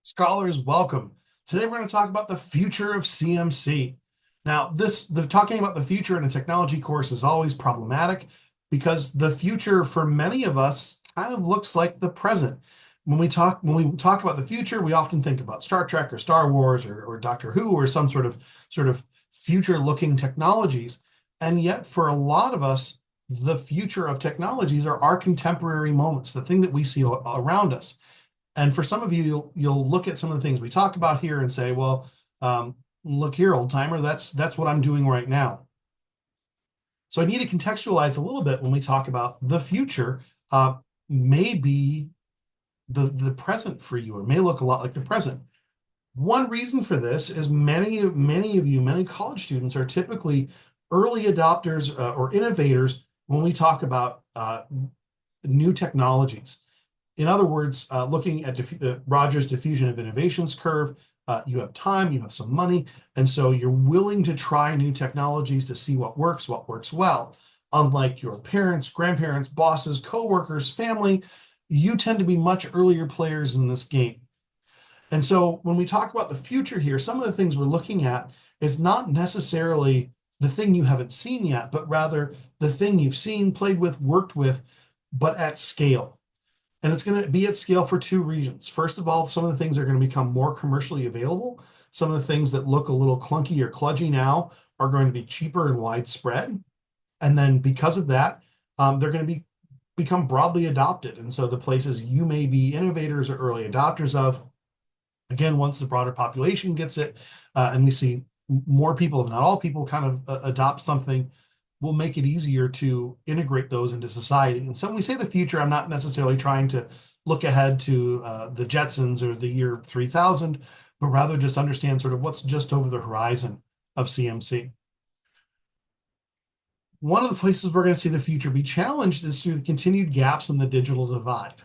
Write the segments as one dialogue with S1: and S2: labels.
S1: Scholars, welcome. Today we're going to talk about the future of CMC. Now, talking about the future in a technology course is always problematic because the future for many of us kind of looks like the present. When we talk about the future, we often think about Star Trek or Star Wars or Doctor Who or some sort of future-looking technologies. And yet, for a lot of us, the future of technologies are our contemporary moments, the thing that we see around us. And for some of you, you'll look at some of the things we talk about here and say, well, look here, old timer, that's what I'm doing right now. So I need to contextualize a little bit when we talk about the future. Maybe the present for you, or may look a lot like the present. One reason for this is many college students are typically early adopters or innovators when we talk about new technologies. In other words, looking at Rogers' diffusion of innovations curve, you have time, you have some money, and so you're willing to try new technologies to see what works well. Unlike your parents, grandparents, bosses, coworkers, family, you tend to be much earlier players in this game. And so when we talk about the future here, some of the things we're looking at is not necessarily the thing you haven't seen yet, but rather the thing you've seen, played with, worked with, but at scale. And it's going to be at scale for two reasons. First of all, some of the things are going to become more commercially available. Some of the things that look a little clunky or kludgy now are going to be cheaper and widespread. And then because of that, they're going to become broadly adopted. And so the places you may be innovators or early adopters of, again, once the broader population gets it, and we see more people, if not all people, kind of adopt something, will make it easier to integrate those into society. And so when we say the future, I'm not necessarily trying to look ahead to the Jetsons or the year 3000, but rather just understand sort of what's just over the horizon of CMC. One of the places we're going to see the future be challenged is through the continued gaps in the digital divide.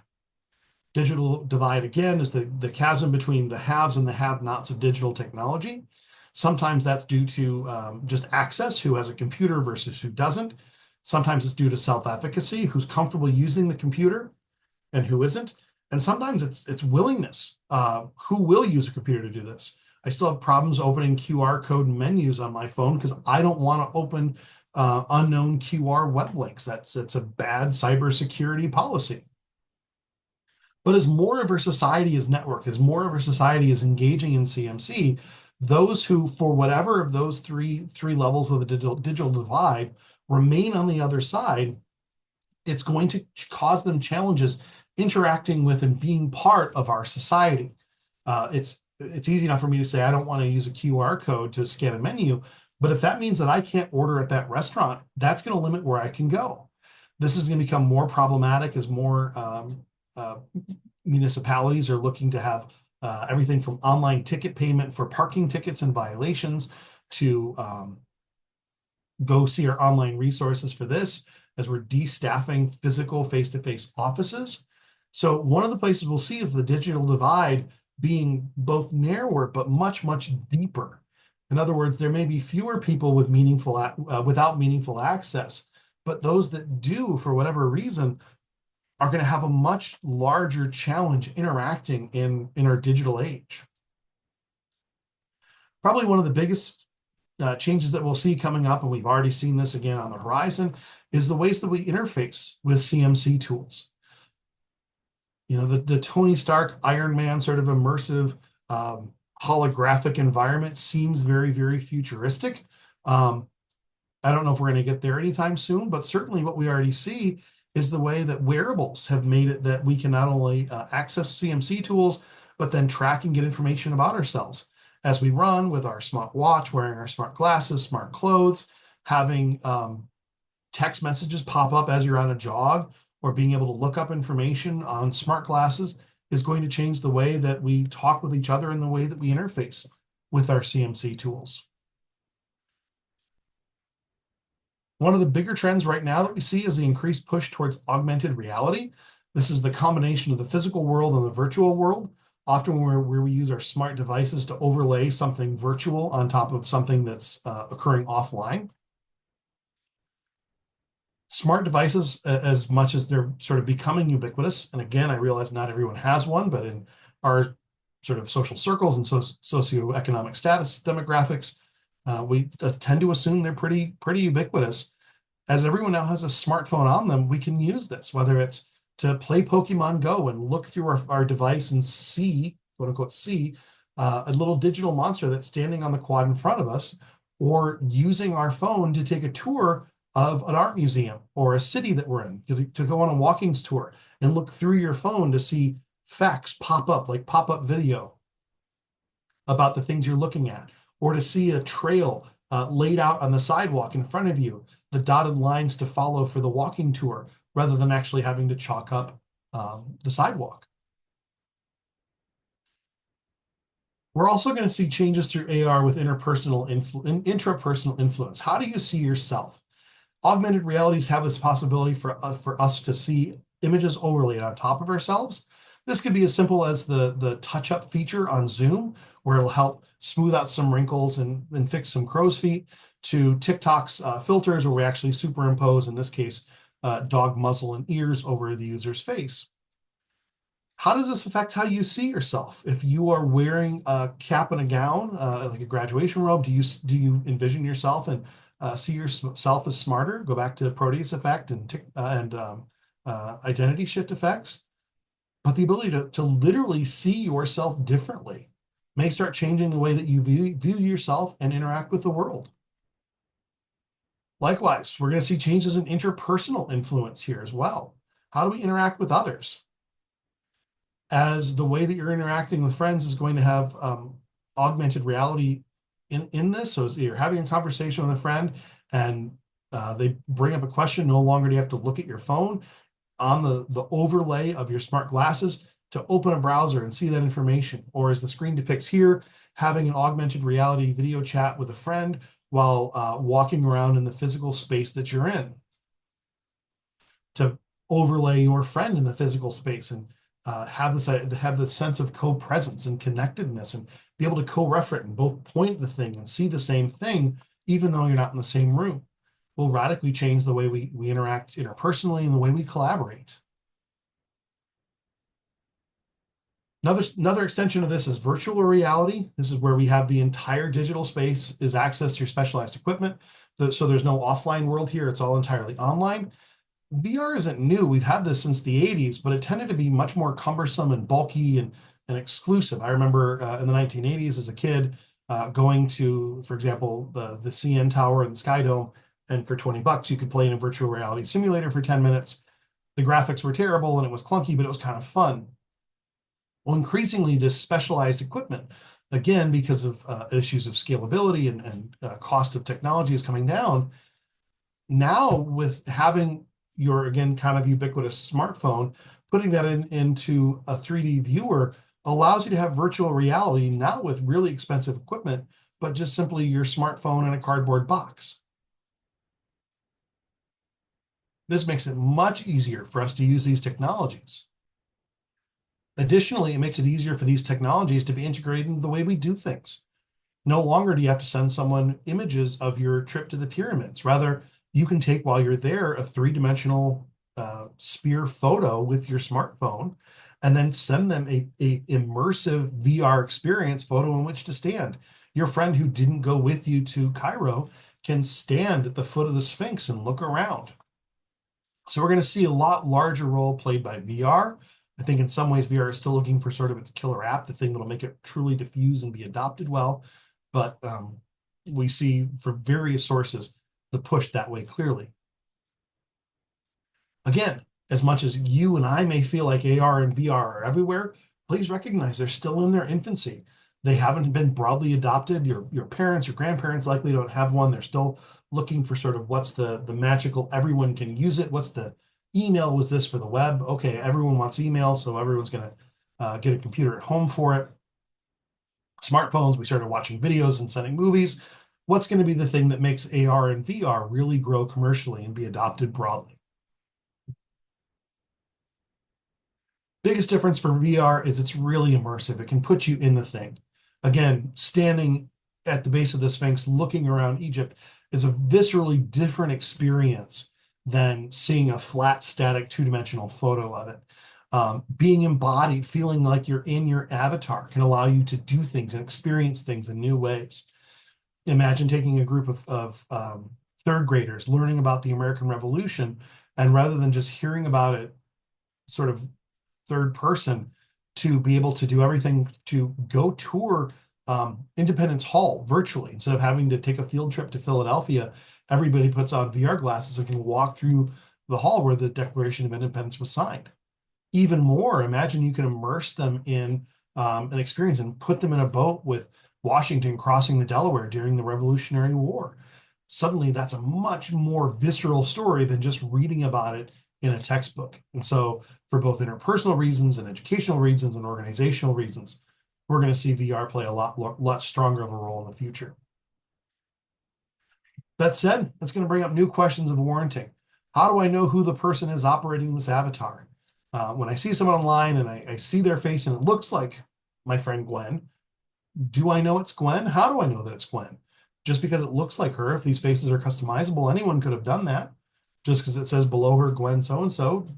S1: Digital divide, again, is the chasm between the haves and the have-nots of digital technology. Sometimes that's due to just access, who has a computer versus who doesn't. Sometimes it's due to self-efficacy, who's comfortable using the computer and who isn't. And sometimes it's willingness. Who will use a computer to do this? I still have problems opening QR code menus on my phone because I don't want to open unknown QR web links. It's a bad cybersecurity policy. But as more of our society is networked, as more of our society is engaging in CMC, those who, for whatever of those three levels of the digital divide, remain on the other side, it's going to cause them challenges interacting with and being part of our society. It's easy enough for me to say I don't want to use a QR code to scan a menu, but if that means that I can't order at that restaurant, that's going to limit where I can go. This is going to become more problematic as more municipalities are looking to have everything from online ticket payment for parking tickets and violations to go see our online resources for this as we're destaffing physical face-to-face offices. So one of the places we'll see is the digital divide being both narrower but much, much deeper. In other words, there may be fewer people with without meaningful access, but those that do, for whatever reason, are going to have a much larger challenge interacting in our digital age. Probably one of the biggest changes that we'll see coming up, and we've already seen this again on the horizon, is the ways that we interface with CMC tools. You know, the Tony Stark Iron Man sort of immersive holographic environment seems very, very futuristic. I don't know if we're going to get there anytime soon, but certainly what we already see is the way that wearables have made it that we can not only access CMC tools, but then track and get information about ourselves as we run with our smart watch, wearing our smart glasses, smart clothes, having text messages pop up as you're on a jog, or being able to look up information on smart glasses is going to change the way that we talk with each other and the way that we interface with our CMC tools. One of the bigger trends right now that we see is the increased push towards augmented reality. This is the combination of the physical world and the virtual world, often where we use our smart devices to overlay something virtual on top of something that's occurring offline. Smart devices, as much as they're sort of becoming ubiquitous, and again, I realize not everyone has one, but in our sort of social circles and socioeconomic status demographics, we tend to assume they're pretty ubiquitous. As everyone now has a smartphone on them, we can use this, whether it's to play Pokemon Go and look through our device and see, quote unquote, see a little digital monster that's standing on the quad in front of us, or using our phone to take a tour of an art museum or a city that we're in, to go on a walking's tour and look through your phone to see facts pop up, like pop-up video about the things you're looking at, or to see a trail laid out on the sidewalk in front of you, the dotted lines to follow for the walking tour, rather than actually having to chalk up the sidewalk. We're also going to see changes through AR with intrapersonal influence. How do you see yourself? Augmented realities have this possibility for us to see images overlaid on top of ourselves. This could be as simple as the touch-up feature on Zoom, where it'll help smooth out some wrinkles and fix some crow's feet, to TikTok's filters, where we actually superimpose, in this case, dog muzzle and ears over the user's face. How does this affect how you see yourself? If you are wearing a cap and a gown, like a graduation robe, do you envision yourself and see yourself as smarter? Go back to Proteus effect and identity shift effects. But the ability to literally see yourself differently may start changing the way that you view yourself and interact with the world. Likewise, we're going to see changes in interpersonal influence here as well. How do we interact with others? As the way that you're interacting with friends is going to have augmented reality in this. So as you're having a conversation with a friend and they bring up a question, no longer do you have to look at your phone. On the overlay of your smart glasses to open a browser and see that information, or as the screen depicts here, having an augmented reality video chat with a friend while walking around in the physical space that you're in, to overlay your friend in the physical space and have this sense of co-presence and connectedness, and be able to co-referent and both point the thing and see the same thing, even though you're not in the same room. Will radically change the way we interact interpersonally and the way we collaborate. Another extension of this is virtual reality. This is where we have the entire digital space is accessed through specialized equipment. So there's no offline world here. It's all entirely online. VR isn't new. We've had this since the 80s, but it tended to be much more cumbersome and bulky and exclusive. I remember in the 1980s as a kid going to, for example, the CN Tower and the Sky Dome, and for $20 you could play in a virtual reality simulator for 10 minutes. The graphics were terrible and it was clunky, but it was kind of fun. Well, increasingly this specialized equipment, again, because of issues of scalability and cost of technology is coming down. Now with having your, again, kind of ubiquitous smartphone, putting that into a 3D viewer allows you to have virtual reality, not with really expensive equipment, but just simply your smartphone and a cardboard box. This makes it much easier for us to use these technologies. Additionally, it makes it easier for these technologies to be integrated into the way we do things. No longer do you have to send someone images of your trip to the pyramids. Rather, you can take, while you're there, a three-dimensional sphere photo with your smartphone, and then send them a immersive VR experience photo in which to stand. Your friend who didn't go with you to Cairo can stand at the foot of the Sphinx and look around. So we're going to see a lot larger role played by VR. I think in some ways VR is still looking for sort of its killer app, the thing that'll make it truly diffuse and be adopted well. But we see from various sources the push that way clearly. Again, as much as you and I may feel like AR and VR are everywhere, please recognize they're still in their infancy. They haven't been broadly adopted. Your parents, your grandparents likely don't have one. They're still looking for sort of what's the magical, everyone can use it. What's the email was this for the web? Okay, everyone wants email, so everyone's going to get a computer at home for it. Smartphones, we started watching videos and sending movies. What's going to be the thing that makes AR and VR really grow commercially and be adopted broadly? Biggest difference for VR is it's really immersive. It can put you in the thing. Again, standing at the base of the Sphinx, looking around Egypt, is a viscerally different experience than seeing a flat, static, two-dimensional photo of it. Being embodied, feeling like you're in your avatar can allow you to do things and experience things in new ways. Imagine taking a group of third graders learning about the American Revolution, and rather than just hearing about it sort of third person, to be able to do everything to go tour Independence Hall virtually. Instead of having to take a field trip to Philadelphia, everybody puts on VR glasses and can walk through the hall where the Declaration of Independence was signed. Even more, imagine you can immerse them in an experience and put them in a boat with Washington crossing the Delaware during the Revolutionary War. Suddenly, that's a much more visceral story than just reading about it in a textbook. And so, for both interpersonal reasons and educational reasons and organizational reasons, we're going to see VR play a lot stronger of a role in the future. That said, that's going to bring up new questions of warranting. How do I know who the person is operating this avatar? When I see someone online and I see their face and it looks like my friend Gwen, do I know it's Gwen? How do I know that it's Gwen? Just because it looks like her, if these faces are customizable, anyone could have done that. Just because it says below her Gwen so-and-so,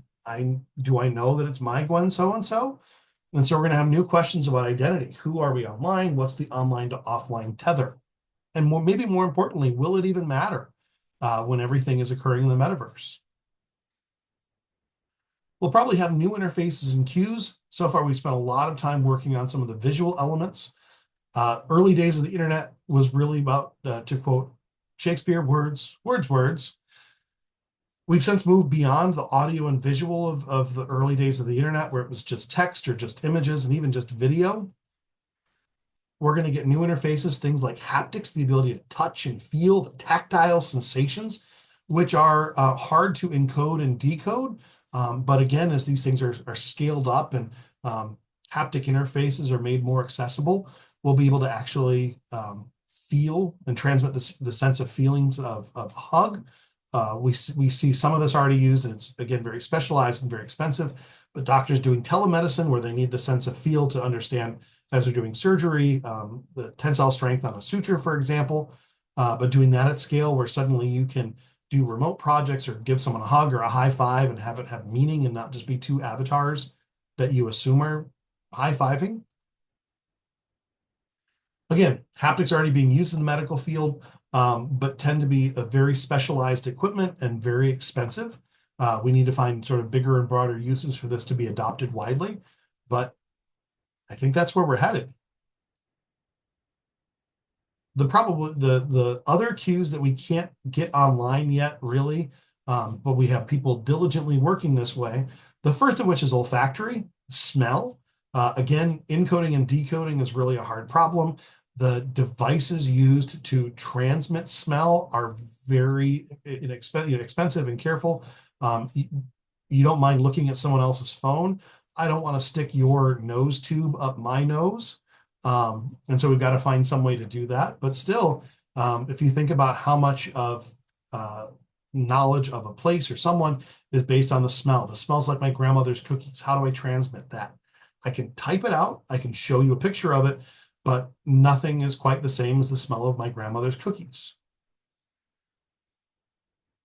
S1: do I know that it's my Gwen so-and-so? And so we're going to have new questions about identity. Who are we online? What's the online to offline tether? And maybe more importantly, will it even matter when everything is occurring in the metaverse? We'll probably have new interfaces and cues. So far, we've spent a lot of time working on some of the visual elements. Early days of the internet was really about, to quote Shakespeare, words, words, words. We've since moved beyond the audio and visual of the early days of the internet, where it was just text or just images and even just video. We're going to get new interfaces, things like haptics, the ability to touch and feel the tactile sensations, which are hard to encode and decode. But again, as these things are scaled up and haptic interfaces are made more accessible, we'll be able to actually feel and transmit the sense of feelings of a hug. We see some of this already used, and it's, again, very specialized and very expensive. But doctors doing telemedicine, where they need the sense of feel to understand as they're doing surgery, the tensile strength on a suture, for example, but doing that at scale where suddenly you can do remote projects or give someone a hug or a high five and have it have meaning and not just be two avatars that you assume are high-fiving. Again, haptics are already being used in the medical field, but tend to be a very specialized equipment and very expensive. We need to find sort of bigger and broader uses for this to be adopted widely, but I think that's where we're headed. The other cues that we can't get online yet, really, but we have people diligently working this way. The first of which is olfactory, smell. Again, encoding and decoding is really a hard problem. The devices used to transmit smell are very expensive and careful. You don't mind looking at someone else's phone. I don't want to stick your nose tube up my nose. And so we've got to find some way to do that. But still, if you think about how much of knowledge of a place or someone is based on the smell. The smells like my grandmother's cookies. How do I transmit that? I can type it out. I can show you a picture of it, but nothing is quite the same as the smell of my grandmother's cookies.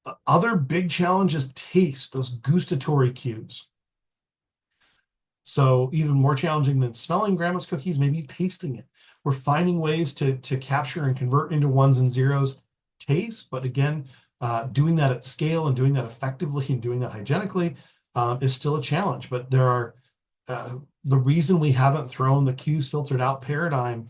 S1: The other big challenge is taste, those gustatory cues. So even more challenging than smelling grandma's cookies, maybe tasting it. We're finding ways to capture and convert into ones and zeros taste, but again, doing that at scale and doing that effectively and doing that hygienically is still a challenge. But there are the reason we haven't thrown the cues filtered out paradigm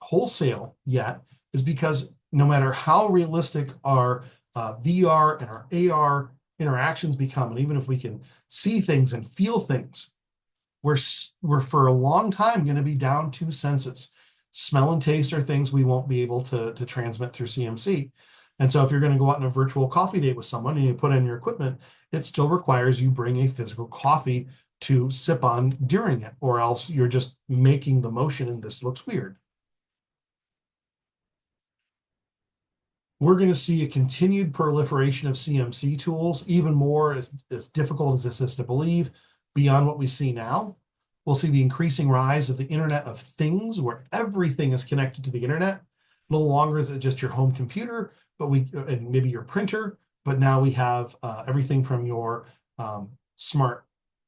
S1: wholesale yet is because no matter how realistic our VR and our AR interactions become, and even if we can see things and feel things, we're for a long time going to be down two senses. Smell and taste are things we won't be able to transmit through CMC. And so if you're going to go out on a virtual coffee date with someone and you put in your equipment, it still requires you bring a physical coffee to sip on during it, or else you're just making the motion and this looks weird. We're going to see a continued proliferation of CMC tools, even more as difficult as this is to believe, beyond what we see now. We'll see the increasing rise of the Internet of Things, where everything is connected to the internet. No longer is it just your home computer, but and maybe your printer, but now we have everything from your smart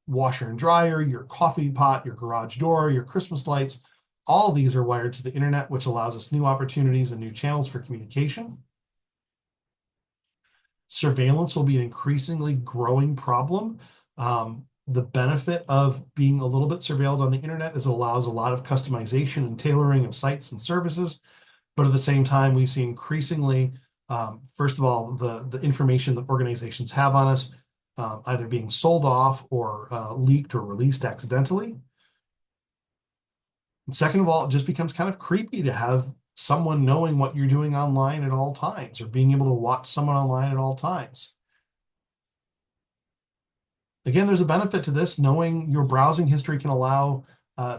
S1: washer and dryer, your coffee pot, your garage door, your Christmas lights, all these are wired to the internet, which allows us new opportunities and new channels for communication. Surveillance will be an increasingly growing problem. The benefit of being a little bit surveilled on the internet is it allows a lot of customization and tailoring of sites and services. But at the same time, we see increasingly, first of all, the information that organizations have on us either being sold off or leaked or released accidentally. And second of all, it just becomes kind of creepy to have someone knowing what you're doing online at all times, or being able to watch someone online at all times. Again, there's a benefit to this. Knowing your browsing history can allow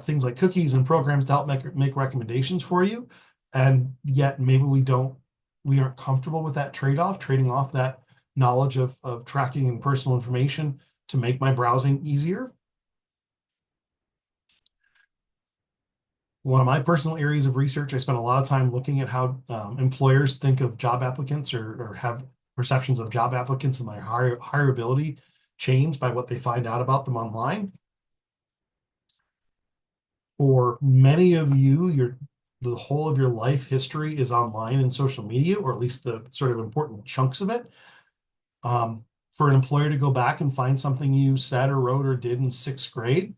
S1: things like cookies and programs to help make recommendations for you. And yet maybe we aren't comfortable with that trade-off, trading off that knowledge of tracking and personal information to make my browsing easier. One of my personal areas of research, I spent a lot of time looking at how employers think of job applicants or have perceptions of job applicants and their hireability change by what they find out about them online. For many of you, the whole of your life history is online and social media, or at least the sort of important chunks of it. For an employer to go back and find something you said or wrote or did in sixth grade,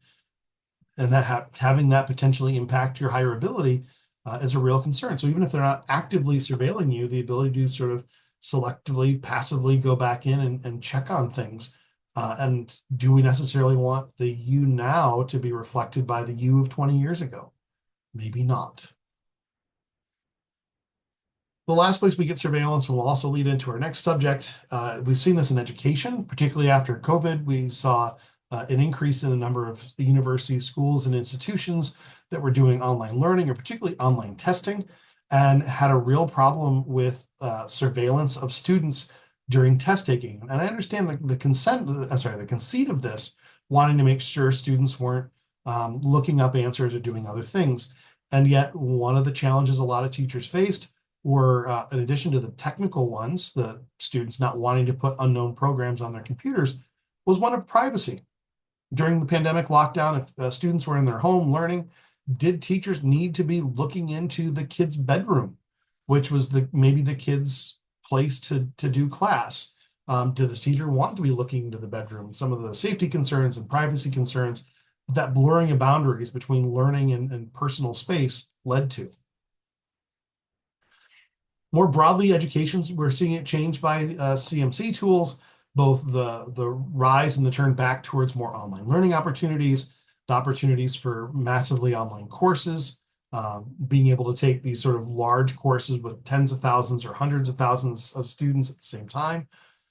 S1: and that having that potentially impact your hireability is a real concern. So even if they're not actively surveilling you, the ability to sort of selectively, passively go back in and check on things. And do we necessarily want the you now to be reflected by the you of 20 years ago? Maybe not. The last place we get surveillance will also lead into our next subject. We've seen this in education, particularly after COVID. We saw an increase in the number of universities, schools, and institutions that were doing online learning, or particularly online testing, and had a real problem with surveillance of students during test taking. And I understand the conceit of this, wanting to make sure students weren't looking up answers or doing other things. And yet one of the challenges a lot of teachers faced were, in addition to the technical ones, the students not wanting to put unknown programs on their computers, was one of privacy. During the pandemic lockdown, if students were in their home learning, did teachers need to be looking into the kid's bedroom, which was maybe the kid's place to do class? Did the teacher want to be looking into the bedroom? Some of the safety concerns and privacy concerns that blurring of boundaries between learning and personal space led to. More broadly, educations, we're seeing it change by CMC tools, both the rise and the turn back towards more online learning opportunities, the opportunities for massively online courses, being able to take these sort of large courses with tens of thousands or hundreds of thousands of students at the same time,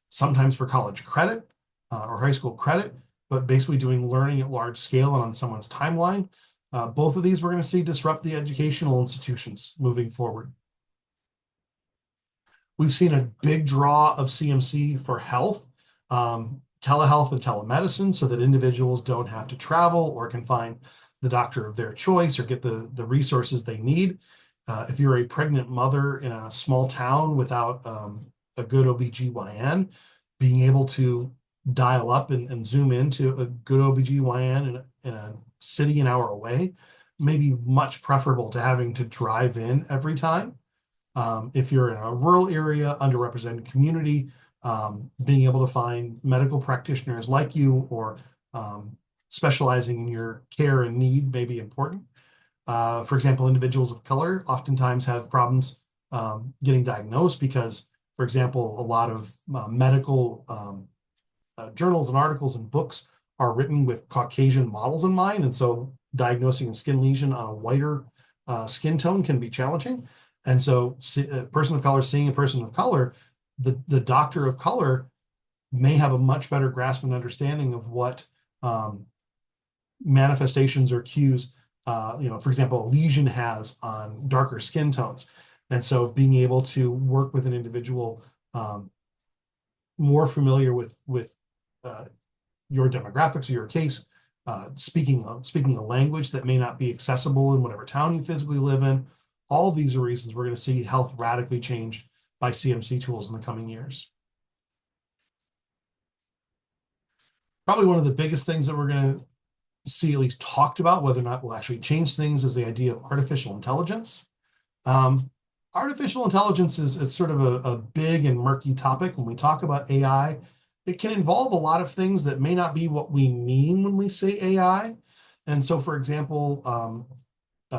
S1: sometimes for college credit or high school credit, but basically doing learning at large scale and on someone's timeline. Both of these we're going to see disrupt the educational institutions moving forward. We've seen a big draw of CMC for health, telehealth and telemedicine, so that individuals don't have to travel or can find the doctor of their choice or get the resources they need. If you're a pregnant mother in a small town without a good OBGYN, being able to dial up and zoom into a good OBGYN in a city an hour away may be much preferable to having to drive in every time. If you're in a rural area, underrepresented community, being able to find medical practitioners like you or specializing in your care and need may be important. For example, individuals of color oftentimes have problems getting diagnosed because, for example, a lot of medical journals and articles and books are written with Caucasian models in mind. And so diagnosing a skin lesion on a whiter skin tone can be challenging. And so a person of color seeing a person of color, the doctor of color may have a much better grasp and understanding of what manifestations or cues, for example, a lesion has on darker skin tones. And so being able to work with an individual more familiar with your demographics or your case, speaking a language that may not be accessible in whatever town you physically live in. All these are reasons we're going to see health radically changed by CMC tools in the coming years. Probably one of the biggest things that we're going to see at least talked about, whether or not will actually change things, is the idea of artificial intelligence. Um, Artificial intelligence is sort of a big and murky topic. When we talk about AI, it can involve a lot of things that may not be what we mean when we say AI. And so, for example,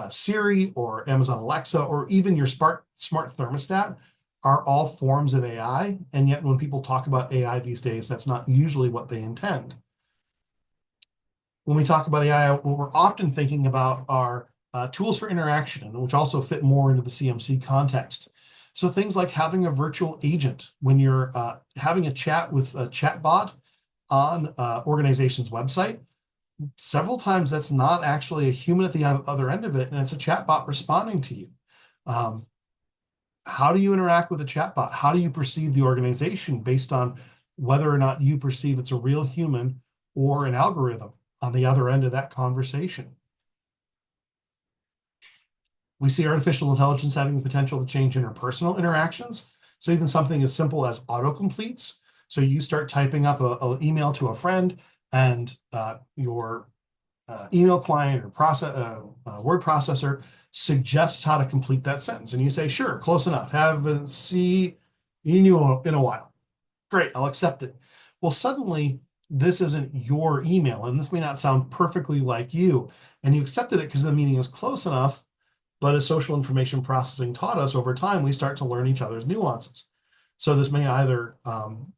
S1: Siri or Amazon Alexa or even your smart thermostat are all forms of AI. And yet when people talk about AI these days, that's not usually what they intend. When we talk about AI, what we're often thinking about are tools for interaction, which also fit more into the CMC context. So things like having a virtual agent when you're having a chat with a chatbot on organization's website. Several times that's not actually a human at the other end of it, and it's a chatbot responding to you. How do you interact with a chatbot? How do you perceive the organization based on whether or not you perceive it's a real human or an algorithm on the other end of that conversation? We see artificial intelligence having the potential to change interpersonal interactions. So even something as simple as autocompletes. So you start typing up an email to a friend, and your email client or word processor suggests how to complete that sentence. And you say, sure, close enough. Haven't seen you in a while. Great, I'll accept it. Well, suddenly this isn't your email, and this may not sound perfectly like you. And you accepted it because the meaning is close enough. But as social information processing taught us over time, we start to learn each other's nuances. So this may either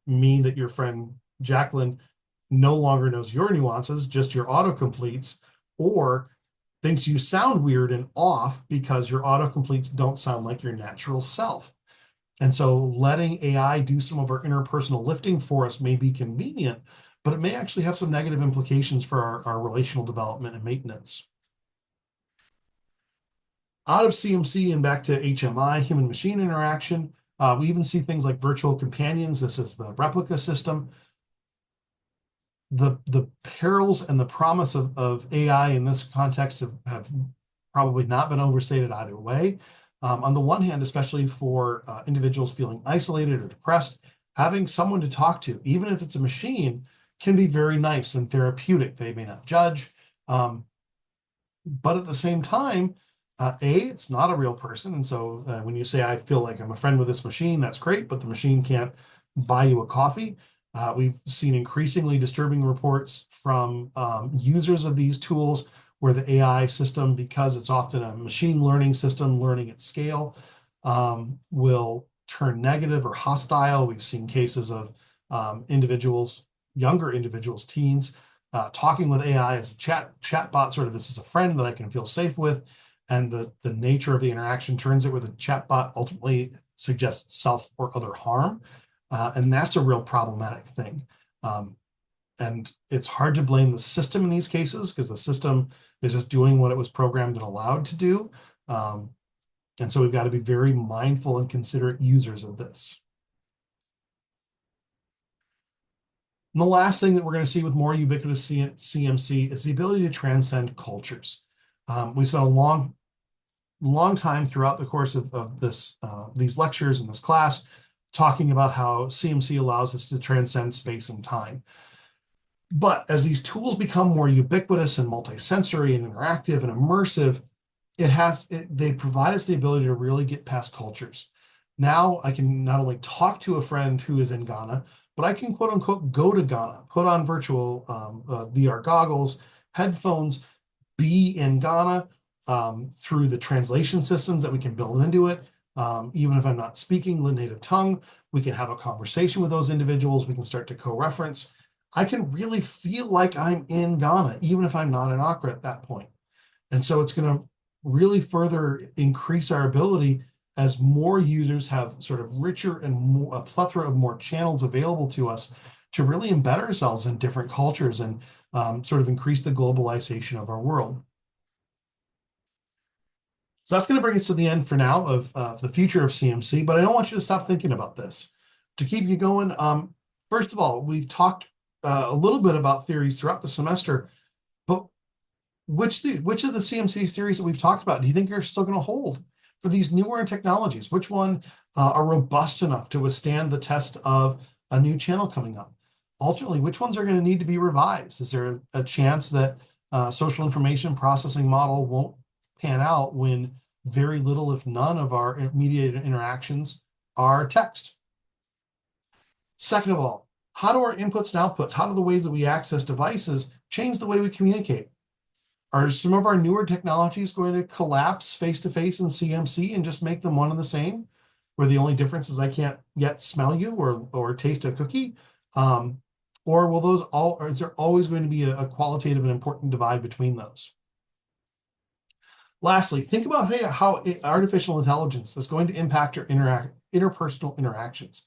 S1: mean that your friend Jacqueline no longer knows your nuances, just your autocompletes, or thinks you sound weird and off because your autocompletes don't sound like your natural self. And so letting AI do some of our interpersonal lifting for us may be convenient, but it may actually have some negative implications for our relational development and maintenance. Out of CMC and back to HMI, human machine interaction, we even see things like virtual companions. This is the replica system. The perils and the promise of AI in this context have probably not been overstated either way. On the one hand, especially for individuals feeling isolated or depressed, having someone to talk to, even if it's a machine, can be very nice and therapeutic. They may not judge, but at the same time, it's not a real person. And so when you say, I feel like I'm a friend with this machine, that's great, but the machine can't buy you a coffee. We've seen increasingly disturbing reports from users of these tools where the AI system, because it's often a machine learning system learning at scale, will turn negative or hostile. We've seen cases of individuals, younger individuals, teens, talking with AI as a chatbot, sort of this is a friend that I can feel safe with. And the nature of the interaction turns it where the chatbot ultimately suggests self or other harm. And that's a real problematic thing. And it's hard to blame the system in these cases because the system is just doing what it was programmed and allowed to do. And so we've got to be very mindful and considerate users of this. And the last thing that we're going to see with more ubiquitous CMC is the ability to transcend cultures. We spent a long time throughout the course of these lectures and this class talking about how CMC allows us to transcend space and time. But as these tools become more ubiquitous and multisensory and interactive and immersive, they provide us the ability to really get past cultures. Now I can not only talk to a friend who is in Ghana, but I can quote unquote go to Ghana, put on virtual VR goggles, headphones, be in Ghana through the translation systems that we can build into it. Even if I'm not speaking the native tongue, we can have a conversation with those individuals. We can start to co-reference. I can really feel like I'm in Ghana, even if I'm not in Accra at that point. And so it's going to really further increase our ability as more users have sort of richer and a plethora of more channels available to us to really embed ourselves in different cultures and sort of increase the globalization of our world. So that's going to bring us to the end for now of the future of CMC, but I don't want you to stop thinking about this. To keep you going, first of all, we've talked a little bit about theories throughout the semester, but which of the CMC theories that we've talked about do you think are still going to hold for these newer technologies? Which one are robust enough to withstand the test of a new channel coming up? ultimately, which ones are going to need to be revised? Is there a chance that social information processing model won't pan out when very little, if none, of our mediated interactions are text? Second of all, how do our inputs and outputs, how do the ways that we access devices change the way we communicate? Are some of our newer technologies going to collapse face-to-face and CMC and just make them one and the same, where the only difference is I can't yet smell you or taste a cookie? Or will those all, or is there always going to be a qualitative and important divide between those? Lastly, think about how artificial intelligence is going to impact your interpersonal interactions.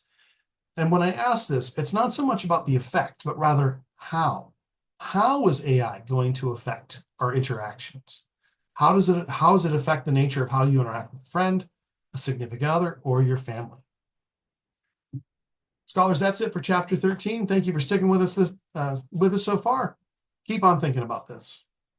S1: And when I ask this, it's not so much about the effect, but rather how. How is AI going to affect our interactions? How does it affect the nature of how you interact with a friend, a significant other, or your family? Scholars, that's it for chapter 13. Thank you for sticking with us so far. Keep on thinking about this.